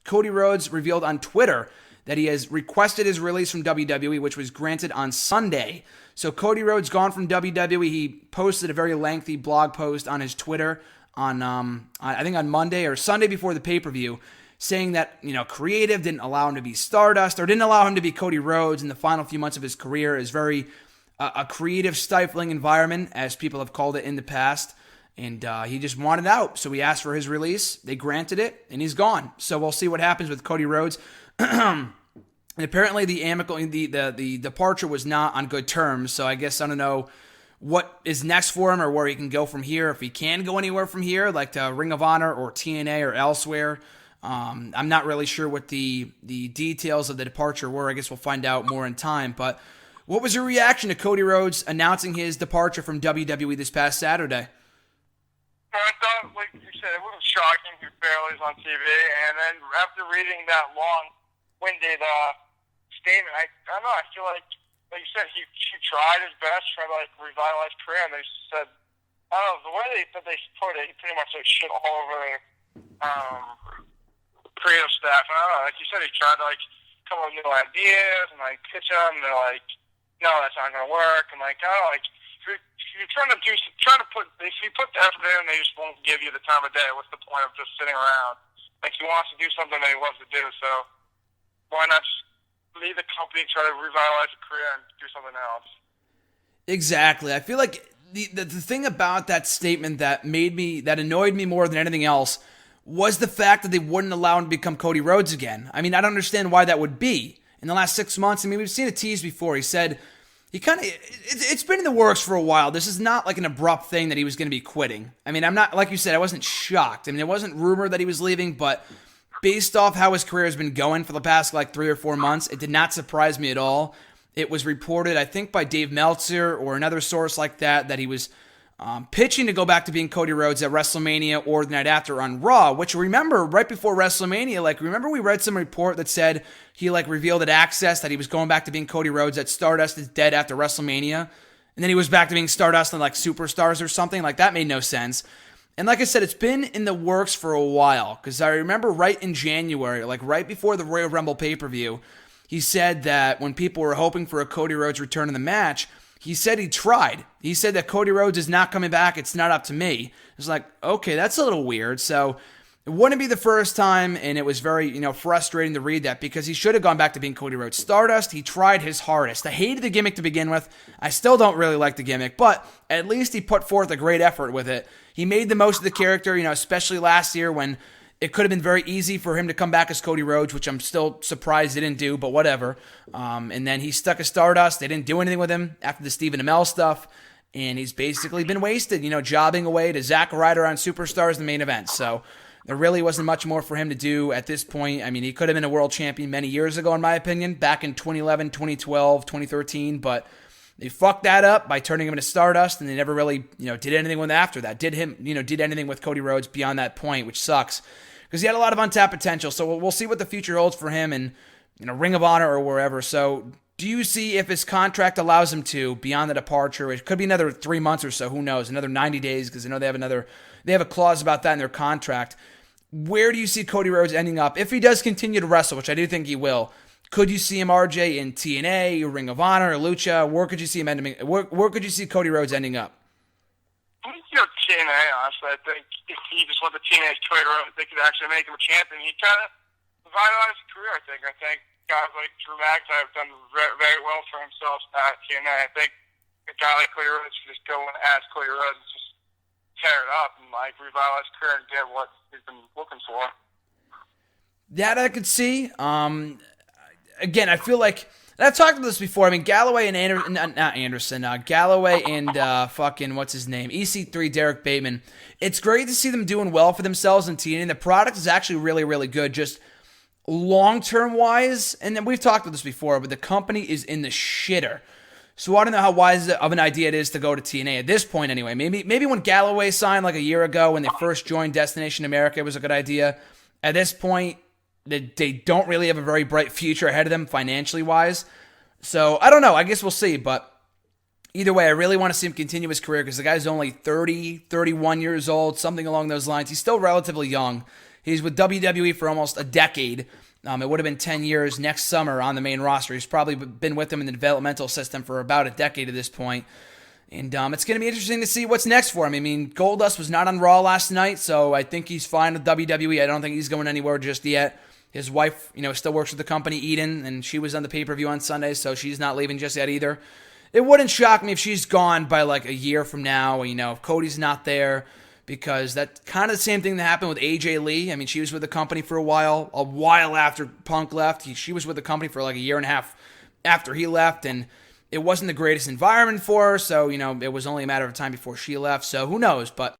Cody Rhodes revealed on Twitter that he has requested his release from WWE, which was granted on Sunday. So Cody Rhodes gone from WWE. He posted a very lengthy blog post on his Twitter on I think on Monday or Sunday before the pay-per-view, saying that, creative didn't allow him to be Stardust or didn't allow him to be Cody Rhodes in the final few months of his career. Is very a creative stifling environment, as people have called it in the past. And he just wanted out. So he asked for his release. They granted it, and he's gone. So we'll see what happens with Cody Rhodes. And apparently the departure was not on good terms. So I guess I don't know what is next for him or where he can go from here. If he can go anywhere from here, like to Ring of Honor or TNA or elsewhere. I'm not really sure what the details of the departure were. I guess we'll find out more in time. But what was your reaction to Cody Rhodes announcing his departure from WWE this past Saturday? I thought, like you said, it was shocking. He barely was on TV, and then after reading that long-winded statement, I don't know. I feel like you said, he tried his best to try to revitalize career, and they said, I don't know, the way they put it, he pretty much shit all over their creative staff. And I don't know, like you said, he tried to come up with new ideas and pitch them, and they're like, no, that's not gonna work. And I don't know, if you're trying to if you put the effort in and they just won't give you the time of day, what's the point of just sitting around? He wants to do something that he loves to do, so why not just leave the company, try to revitalize a career and do something else? Exactly. I feel like the thing about that statement that annoyed me more than anything else was the fact that they wouldn't allow him to become Cody Rhodes again. I mean, I don't understand why that would be. In the last 6 months, I mean, we've seen a tease before. He said it's been in the works for a while. This is not an abrupt thing that he was going to be quitting. I mean, I'm not, like you said, I wasn't shocked. I mean, it wasn't rumored that he was leaving, but based off how his career has been going for the past 3 or 4 months, it did not surprise me at all. It was reported, I think, by Dave Meltzer or another source like that he was pitching to go back to being Cody Rhodes at WrestleMania or the night after on Raw, which, remember, right before WrestleMania, remember we read some report that said he revealed at Access that he was going back to being Cody Rhodes, that Stardust is dead after WrestleMania, and then he was back to being Stardust and Superstars or something. That made no sense. And like I said, it's been in the works for a while, because I remember right in January, right before the Royal Rumble pay-per-view, he said that when people were hoping for a Cody Rhodes return in the match, he said he tried. He said that Cody Rhodes is not coming back. It's not up to me. It's okay, that's a little weird. So it wouldn't be the first time, and it was very, frustrating to read that, because he should have gone back to being Cody Rhodes. Stardust, he tried his hardest. I hated the gimmick to begin with. I still don't really like the gimmick, but at least he put forth a great effort with it. He made the most of the character, especially last year when it could have been very easy for him to come back as Cody Rhodes, which I'm still surprised he didn't do, but whatever. And then he stuck as Stardust. They didn't do anything with him after the Stephen Amell stuff, and he's basically been wasted, jobbing away to Zack Ryder on Superstars, the main event. So there really wasn't much more for him to do at this point. I mean, he could have been a world champion many years ago, in my opinion, back in 2011, 2012, 2013, but they fucked that up by turning him into Stardust, and they never really, did anything with him after that. Did anything with Cody Rhodes beyond that point, which sucks, because he had a lot of untapped potential. So we'll see what the future holds for him in Ring of Honor or wherever. So do you see, if his contract allows him to, beyond the departure, it could be another 3 months or so, who knows, another 90 days, because I know they have a clause about that in their contract. Where do you see Cody Rhodes ending up? If he does continue to wrestle, which I do think he will, could you see him, RJ, in TNA, or Ring of Honor, or Lucha? Where could you see him ending? Where could you see Cody Rhodes ending up? I think TNA, honestly. I think if he just let the TNA Cody Rhodes, they could actually make him a champion. He kind of revitalized his career, I think. I think guys like Drew McIntyre have done very, very well for himself at TNA. I think a guy like Cody Rhodes should just go in as Cody Rhodes and just tear it up and revitalize his career and get what he's been looking for. That I could see. Again, I feel like, and I've talked about this before. I mean, Galloway and Galloway and fucking what's his name, EC3, Derek Bateman. It's great to see them doing well for themselves in TNA. The product is actually really, really good, just long-term wise. And then we've talked about this before, but the company is in the shitter. So I don't know how wise of an idea it is to go to TNA at this point. Anyway, maybe when Galloway signed a year ago when they first joined Destination America, it was a good idea. At this point, they don't really have a very bright future ahead of them financially wise. So I don't know. I guess we'll see. But either way, I really want to see him continue his career, because the guy's only 30, 31 years old, something along those lines. He's still relatively young. He's with WWE for almost a decade. It would have been 10 years next summer on the main roster. He's probably been with them in the developmental system for about a decade at this point. And it's going to be interesting to see what's next for him. I mean, Goldust was not on Raw last night, so I think he's fine with WWE. I don't think he's going anywhere just yet. His wife, still works with the company, Eden, and she was on the pay-per-view on Sunday, so she's not leaving just yet either. It wouldn't shock me if she's gone by like a year from now, if Cody's not there, because that's kind of the same thing that happened with AJ Lee. I mean, she was with the company for a while after Punk left. She was with the company for like a year and a half after he left, and it wasn't the greatest environment for her, so, it was only a matter of time before she left, so who knows, but